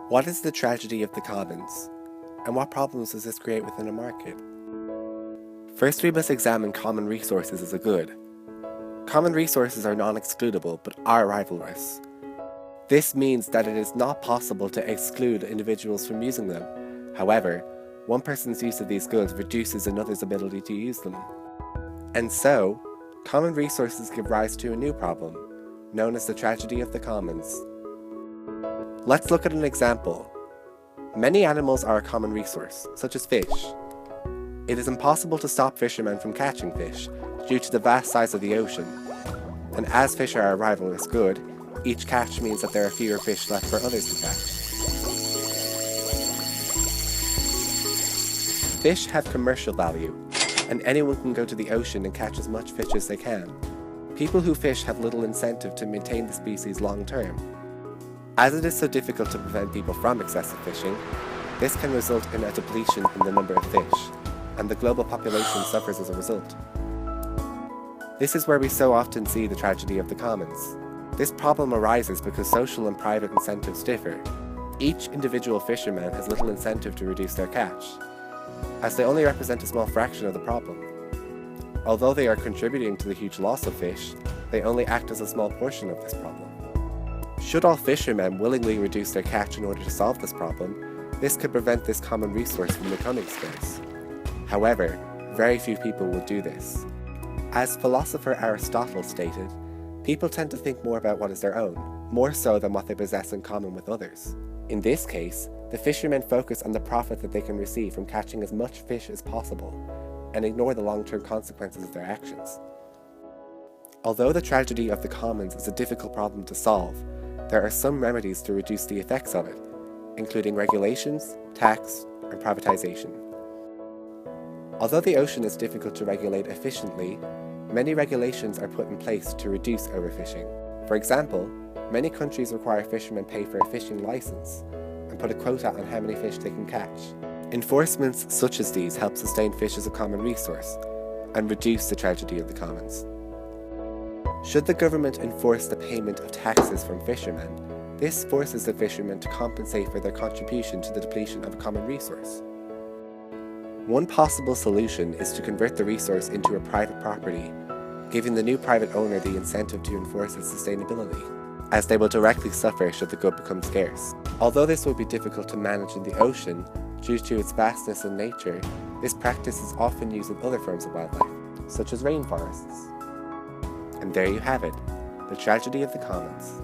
What is the tragedy of the commons, and what problems does this create within a market? First, we must examine common resources as a good. Common resources are non-excludable but are rivalrous. This means that it is not possible to exclude individuals from using them. However, one person's use of these goods reduces another's ability to use them. And so, common resources give rise to a new problem, known as the tragedy of the commons. Let's look at an example. Many animals are a common resource, such as fish. It is impossible to stop fishermen from catching fish due to the vast size of the ocean. And as fish are a rivalrous good, each catch means that there are fewer fish left for others to catch. Fish have commercial value, and anyone can go to the ocean and catch as much fish as they can. People who fish have little incentive to maintain the species long term. As it is so difficult to prevent people from excessive fishing, this can result in a depletion in the number of fish, and the global population suffers as a result. This is where we so often see the tragedy of the commons. This problem arises because social and private incentives differ. Each individual fisherman has little incentive to reduce their catch, as they only represent a small fraction of the problem. Although they are contributing to the huge loss of fish, they only act as a small portion of this problem. Should all fishermen willingly reduce their catch in order to solve this problem, this could prevent this common resource from becoming scarce. However, very few people will do this. As philosopher Aristotle stated, people tend to think more about what is their own, more so than what they possess in common with others. In this case, the fishermen focus on the profit that they can receive from catching as much fish as possible, and ignore the long-term consequences of their actions. Although the tragedy of the commons is a difficult problem to solve, there are some remedies to reduce the effects of it, including regulations, tax, and privatization. Although the ocean is difficult to regulate efficiently, many regulations are put in place to reduce overfishing. For example, many countries require fishermen pay for a fishing license and put a quota on how many fish they can catch. Enforcements such as these help sustain fish as a common resource and reduce the tragedy of the commons. Should the government enforce the payment of taxes from fishermen, this forces the fishermen to compensate for their contribution to the depletion of a common resource. One possible solution is to convert the resource into a private property, giving the new private owner the incentive to enforce its sustainability, as they will directly suffer should the good become scarce. Although this would be difficult to manage in the ocean, due to its vastness and nature, this practice is often used in other forms of wildlife, such as rainforests. And there you have it, the tragedy of the commons.